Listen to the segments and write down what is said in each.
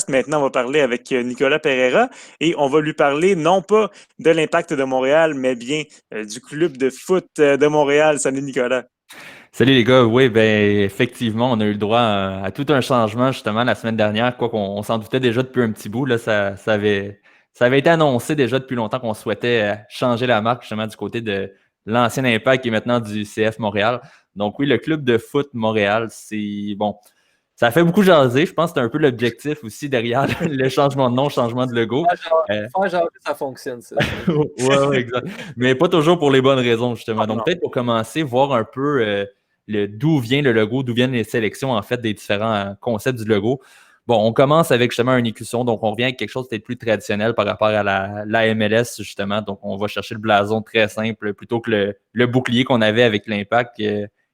Maintenant, on va parler avec Nicolas Pereira et on va lui parler non pas de l'Impact de Montréal, mais bien du club de foot de Montréal. Salut Nicolas. Salut les gars, oui, ben effectivement, on a eu le droit à tout un changement justement la semaine dernière, quoi qu'on on s'en doutait déjà depuis un petit bout, là, ça avait été annoncé déjà depuis longtemps qu'on souhaitait changer la marque justement du côté de l'ancien Impact et maintenant du CF Montréal. Donc oui, le club de foot Montréal, c'est bon, ça a fait beaucoup jaser, je pense que c'est un peu l'objectif aussi derrière le changement de nom, changement de logo. Euh, Faire genre que ça fonctionne, ça. ouais, exact. Mais pas toujours pour les bonnes raisons, justement. Oh, Donc, non. peut-être pour commencer, voir un peu d'où vient le logo, d'où viennent les sélections, en fait, des différents concepts du logo. Bon, on commence avec justement un écusson, donc on revient avec quelque chose de peut-être plus traditionnel par rapport à la MLS, justement. Donc, on va chercher le blason très simple plutôt que le bouclier qu'on avait avec l'Impact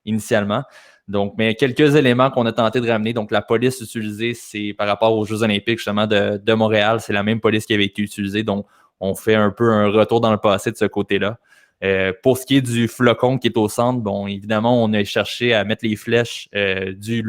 initialement. Donc, mais quelques éléments qu'on a tenté de ramener. Donc, la police utilisée, c'est par rapport aux Jeux Olympiques, justement, de Montréal. C'est la même police qui avait été utilisée. Donc, on fait un peu un retour dans le passé de ce côté-là. Pour ce qui est du flocon qui est au centre, bon, évidemment, on a cherché à mettre les flèches du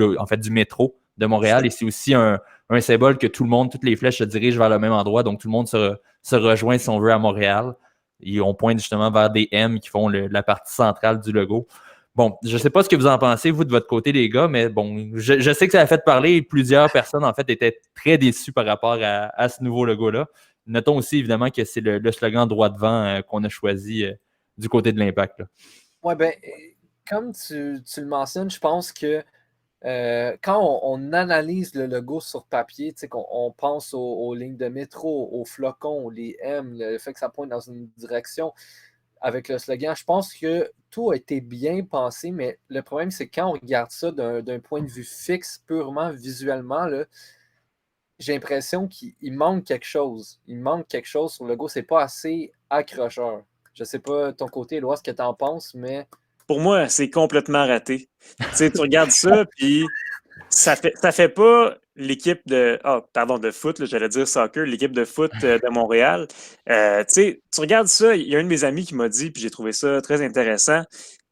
métro de Montréal et c'est aussi un symbole que tout le monde, toutes les flèches se dirigent vers le même endroit, donc tout le monde se rejoint, si on veut, à Montréal. Et on pointe justement vers des M qui font la partie centrale du logo. Bon, je ne sais pas ce que vous en pensez, vous, de votre côté, les gars, mais bon, je sais que ça a fait parler et plusieurs personnes, en fait, étaient très déçues par rapport à ce nouveau logo-là. Notons aussi, évidemment, que c'est le slogan droit devant qu'on a choisi du côté de l'Impact. Ouais, ben, comme tu le mentionnes, je pense que quand on analyse le logo sur papier, tu sais, qu'on on pense aux lignes de métro, aux flocons, les M, le fait que ça pointe dans une direction avec le slogan, je pense que tout a été bien pensé, mais le problème, c'est quand on regarde ça d'un point de vue fixe, purement visuellement, là, j'ai l'impression qu'il manque quelque chose. Il manque quelque chose sur le logo. C'est pas assez accrocheur. Je sais pas ton côté, Éloi, ce que tu en penses, mais Pour moi, c'est complètement raté. Tu sais, tu regardes ça, puis ça fait pas l'équipe de foot, là, j'allais dire soccer, l'équipe de foot de Montréal. Tu sais, tu regardes ça, il y a un de mes amis qui m'a dit, puis j'ai trouvé ça très intéressant.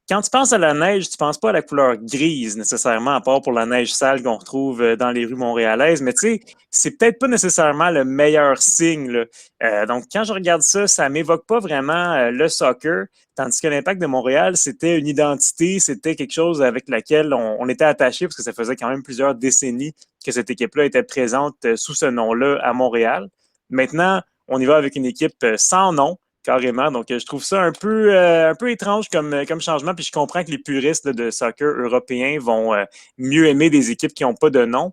Quand tu penses à la neige, tu penses pas à la couleur grise nécessairement, à part pour la neige sale qu'on retrouve dans les rues montréalaises. Mais tu sais, c'est peut-être pas nécessairement le meilleur signe, là. Donc, quand je regarde ça, ça m'évoque pas vraiment le soccer, tandis que l'Impact de Montréal, c'était une identité, c'était quelque chose avec laquelle on était attaché, parce que ça faisait quand même plusieurs décennies que cette équipe-là était présente sous ce nom-là à Montréal. Maintenant, on y va avec une équipe sans nom, carrément. Donc, je trouve ça un peu étrange comme changement. Puis je comprends que les puristes là, de soccer européens vont mieux aimer des équipes qui n'ont pas de nom.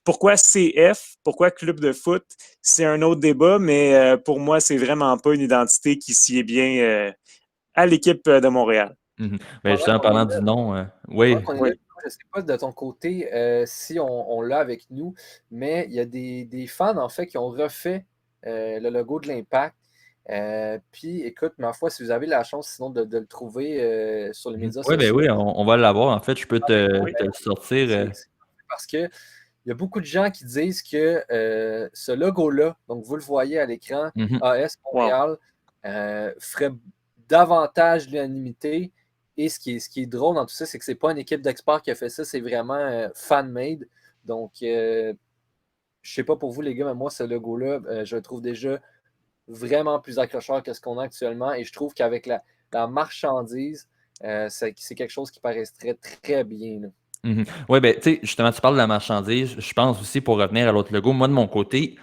Pourquoi CF? Pourquoi club de foot? C'est un autre débat, mais pour moi, c'est vraiment pas une identité qui s'y est bien à l'équipe de Montréal. Mhm. Ben, pendant justement, en qu'on est parlant là, du nom, pendant oui. qu'on est là, Oui. je sais pas de ton côté si on l'a avec nous, mais il y a des fans en fait qui ont refait le logo de l'Impact. Puis écoute, ma foi, si vous avez la chance sinon de le trouver sur les médias Oui, ben sociaux, oui, on va l'avoir. En fait, je peux Oui. te le sortir. c'est parce que il y a beaucoup de gens qui disent que ce logo-là, donc vous le voyez à l'écran, Mhm. AS Wow. Montréal, ferait davantage l'unanimité. Et ce qui est drôle dans tout ça, c'est que c'est pas une équipe d'experts qui a fait ça, c'est vraiment fan-made. Donc, je sais pas pour vous, les gars, mais moi, ce logo-là, je le trouve déjà vraiment plus accrocheur que ce qu'on a actuellement. Et je trouve qu'avec la marchandise, c'est quelque chose qui paraîtrait très bien, là. Mhm. Oui, ben, tu sais, justement, tu parles de la marchandise. Je pense aussi, pour revenir à l'autre logo, moi, de mon côté,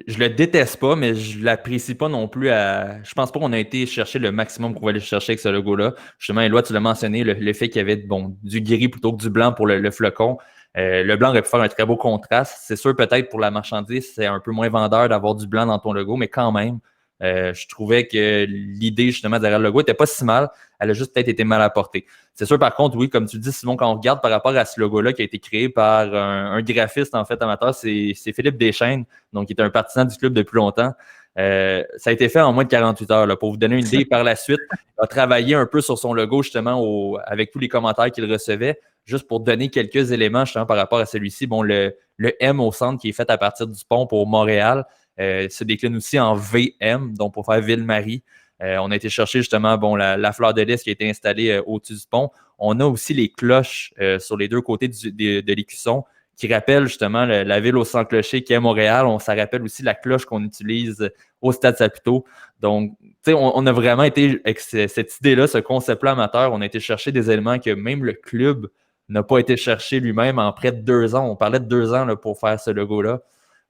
je le déteste pas, mais je l'apprécie pas non plus à. Je pense pas qu'on a été chercher le maximum qu'on va aller chercher avec ce logo-là. Justement, Éloi, tu l'as mentionné, le fait qu'il y avait bon, du gris plutôt que du blanc pour le flocon. Le blanc aurait pu faire un très beau contraste. C'est sûr, peut-être pour la marchandise, c'est un peu moins vendeur d'avoir du blanc dans ton logo, mais quand même, je trouvais que l'idée justement derrière le logo était pas si mal. Elle a juste peut-être été mal apportée. C'est sûr, par contre, oui, comme tu le dis, Simon, quand on regarde par rapport à ce logo-là qui a été créé par un graphiste, en fait, amateur, c'est Philippe Deschênes, donc qui est un partisan du club depuis longtemps. Ça a été fait en moins de 48 heures. Là. Pour vous donner une idée, par la suite, il a travaillé un peu sur son logo, justement, avec tous les commentaires qu'il recevait, juste pour donner quelques éléments, justement, par rapport à celui-ci. Bon, le M au centre qui est fait à partir du pont pour Montréal se décline aussi en VM, donc pour faire Ville-Marie. On a été chercher justement bon, la fleur de lys qui a été installée au-dessus du pont. On a aussi les cloches sur les deux côtés de l'écusson qui rappelle justement la ville au sans clocher qui est Montréal. Ça rappelle aussi la cloche qu'on utilise au Stade Saputo. Donc, tu sais, on a vraiment été avec cette idée-là, ce concept-là amateur, on a été chercher des éléments que même le club n'a pas été chercher lui-même en près de 2 ans. On parlait de 2 ans là, pour faire ce logo-là.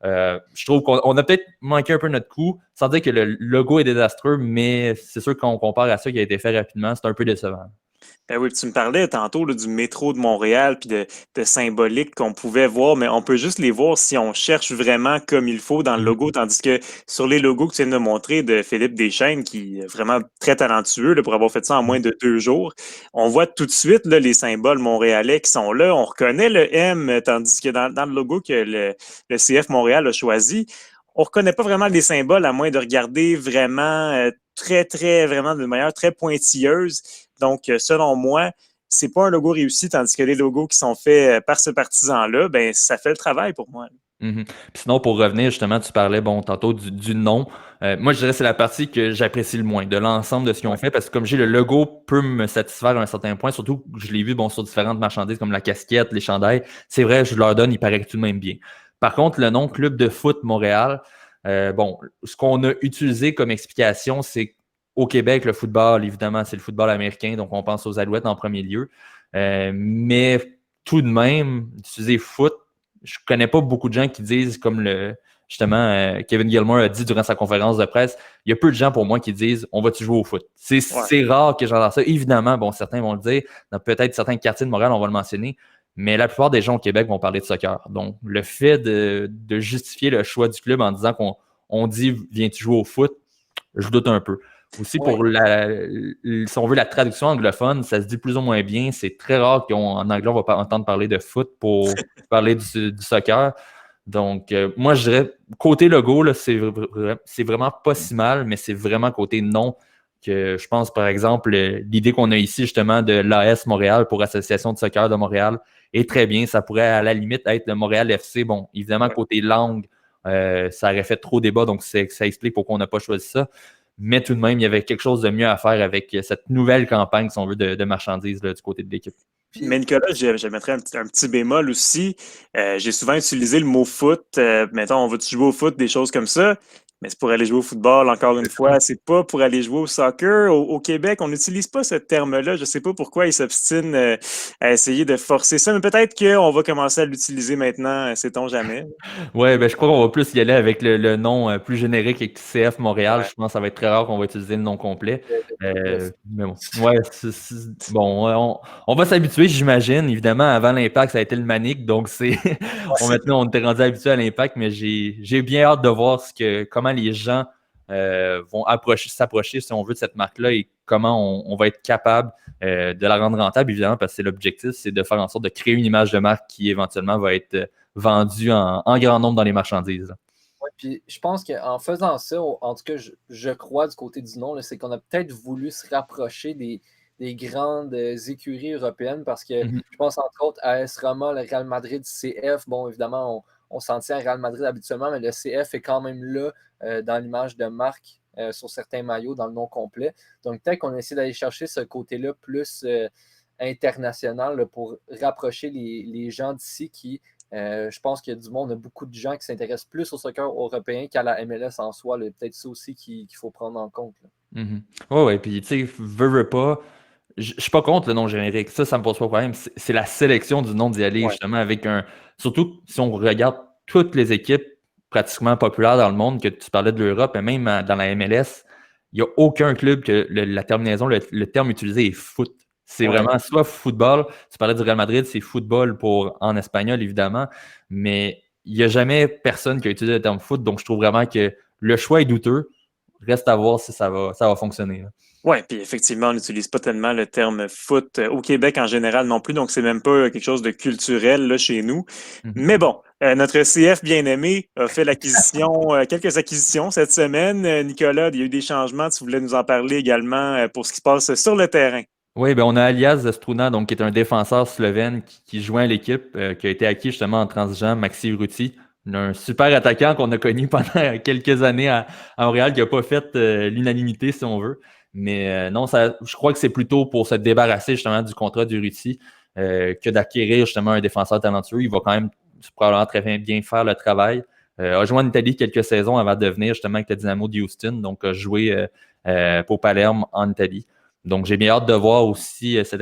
Je trouve qu'on a peut-être manqué un peu notre coup, sans dire que le logo est désastreux, mais c'est sûr qu'on compare à ça qui a été fait rapidement, c'est un peu décevant. Ben oui, tu me parlais tantôt là, du métro de Montréal puis de symbolique qu'on pouvait voir, mais on peut juste les voir si on cherche vraiment comme il faut dans le logo, tandis que sur les logos que tu viens de montrer de Philippe Deschênes, qui est vraiment très talentueux là, pour avoir fait ça en moins de 2 jours, on voit tout de suite là, les symboles montréalais qui sont là. On reconnaît le M, tandis que dans le logo que le CF Montréal a choisi, on ne reconnaît pas vraiment les symboles à moins de regarder vraiment vraiment de manière très pointilleuse. Donc, selon moi, c'est pas un logo réussi, tandis que les logos qui sont faits par ce partisan-là, ben ça fait le travail pour moi. Puis sinon, pour revenir, justement, tu parlais tantôt du nom. Moi, je dirais que c'est la partie que j'apprécie le moins de l'ensemble de ce qu'ils ont fait, parce que comme j'ai le logo peut me satisfaire à un certain point, surtout que je l'ai vu sur différentes marchandises comme la casquette, les chandails. C'est vrai, je leur donne, il paraît tout de même bien. Par contre, le nom Club de foot Montréal, ce qu'on a utilisé comme explication, c'est au Québec, le football, évidemment, c'est le football américain, donc on pense aux Alouettes en premier lieu. Mais tout de même, utiliser foot, je connais pas beaucoup de gens qui disent, comme justement Kevin Gilmore a dit durant sa conférence de presse, il y a peu de gens pour moi qui disent on va-tu jouer au foot. C'est rare que j'entends ça. Évidemment, certains vont le dire, dans peut-être certains quartiers de Montréal, on va le mentionner, mais la plupart des gens au Québec vont parler de soccer. Donc, le fait de justifier le choix du club en disant qu'on dit viens-tu jouer au foot, je doute un peu. Aussi, pour si on veut la traduction anglophone, ça se dit plus ou moins bien. C'est très rare qu'en anglais, on va entendre parler de foot pour parler du soccer. Donc, moi, je dirais, côté logo, là, c'est vraiment pas si mal, mais c'est vraiment côté nom que je pense, par exemple, l'idée qu'on a ici, justement, de l'AS Montréal pour Association de soccer de Montréal est très bien. Ça pourrait, à la limite, être le Montréal FC. Bon, évidemment, côté langue, ça aurait fait trop débat, donc ça explique pourquoi on n'a pas choisi ça. Mais tout de même, il y avait quelque chose de mieux à faire avec cette nouvelle campagne, si on veut, de marchandises là, du côté de l'équipe. Mais Nicolas, je mettrais un petit bémol aussi. J'ai souvent utilisé le mot foot. Mettons, on va-tu jouer au foot, des choses comme ça. Mais c'est pour aller jouer au football, encore une fois. C'est pas pour aller jouer au soccer. Au Québec, on n'utilise pas ce terme-là. Je sais pas pourquoi ils s'obstinent à essayer de forcer ça. Mais peut-être qu'on va commencer à l'utiliser maintenant, sait-on jamais. Oui, je crois qu'on va plus y aller avec le nom plus générique avec CF Montréal. Je pense que ça va être très rare qu'on va utiliser le nom complet. Mais bon, on va s'habituer, j'imagine. Évidemment, avant l'Impact, ça a été le Manic. Donc, maintenant, on était rendu habitué à l'Impact, mais j'ai bien hâte de voir comment les gens vont s'approcher, si on veut, de cette marque-là et comment on va être capable de la rendre rentable, évidemment, parce que c'est l'objectif, c'est de faire en sorte de créer une image de marque qui, éventuellement, va être vendue en grand nombre dans les marchandises. Oui, puis je pense qu'en faisant ça, en tout cas, je crois du côté du nom, c'est qu'on a peut-être voulu se rapprocher des grandes écuries européennes parce que je pense entre autres à AS Roma, le Real Madrid, CF. Bon, évidemment, on s'en tient à Real Madrid habituellement, mais le CF est quand même là dans l'image de marque sur certains maillots, dans le nom complet. Donc, peut-être qu'on essaie d'aller chercher ce côté-là plus international là, pour rapprocher les gens d'ici qui, je pense qu'il y a du monde, il y a beaucoup de gens qui s'intéressent plus au soccer européen qu'à la MLS en soi. Peut-être ça aussi qu'il faut prendre en compte. Oui, puis tu sais, veux pas. Je suis pas contre le nom générique. Ça me pose pas de problème. C'est la sélection du nom d'y aller, justement, avec surtout si on regarde toutes les équipes pratiquement populaires dans le monde, que tu parlais de l'Europe, et même dans la MLS, il n'y a aucun club que la terminaison, le terme utilisé est foot. C'est vraiment soit football. Tu parlais du Real Madrid, c'est football en espagnol, évidemment. Mais il n'y a jamais personne qui a utilisé le terme foot. Donc, je trouve vraiment que le choix est douteux. Reste à voir si ça va fonctionner. Oui, puis effectivement, on n'utilise pas tellement le terme foot au Québec en général non plus, donc c'est même pas quelque chose de culturel là, chez nous. Mais bon, notre CF bien-aimé a fait quelques acquisitions cette semaine. Nicolas, il y a eu des changements, tu voulais nous en parler également pour ce qui se passe sur le terrain. Oui, on a Alias Struna, donc qui est un défenseur slovène qui joint à l'équipe, qui a été acquis justement en transigeant Maxi Urruti, un super attaquant qu'on a connu pendant quelques années à Montréal, qui n'a pas fait l'unanimité, si on veut. Mais non, je crois que c'est plutôt pour se débarrasser justement du contrat d'Urruti que d'acquérir justement un défenseur talentueux. Il va quand même probablement très bien faire le travail. A joué en Italie quelques saisons avant de venir justement avec le Dynamo de Houston, donc a joué pour Palerme en Italie. Donc, j'ai bien hâte de voir aussi cette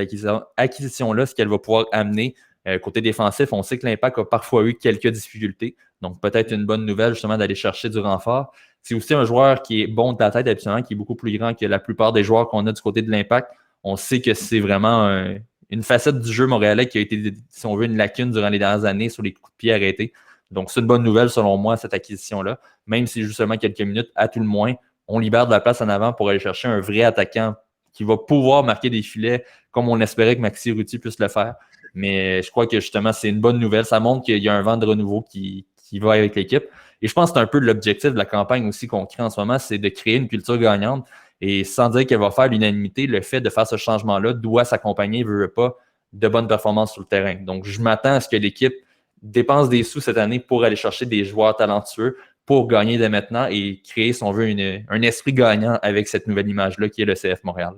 acquisition-là, ce qu'elle va pouvoir amener. Côté défensif, on sait que l'Impact a parfois eu quelques difficultés. Donc, peut-être une bonne nouvelle justement d'aller chercher du renfort. C'est aussi un joueur qui est bon de la tête habituellement, qui est beaucoup plus grand que la plupart des joueurs qu'on a du côté de l'Impact. On sait que c'est vraiment une facette du jeu montréalais qui a été, si on veut, une lacune durant les dernières années sur les coups de pied arrêtés. Donc, c'est une bonne nouvelle selon moi, cette acquisition-là. Même s'il joue seulement quelques minutes, à tout le moins, on libère de la place en avant pour aller chercher un vrai attaquant qui va pouvoir marquer des filets comme on espérait que Maxi Ruti puisse le faire. Mais je crois que justement, c'est une bonne nouvelle. Ça montre qu'il y a un vent de renouveau qui va avec l'équipe. Et je pense que c'est un peu l'objectif de la campagne aussi qu'on crée en ce moment, c'est de créer une culture gagnante. Et sans dire qu'elle va faire l'unanimité, le fait de faire ce changement-là doit s'accompagner, veut pas, de bonnes performances sur le terrain. Donc, je m'attends à ce que l'équipe dépense des sous cette année pour aller chercher des joueurs talentueux pour gagner dès maintenant et créer, si on veut, un esprit gagnant avec cette nouvelle image-là qui est le CF Montréal.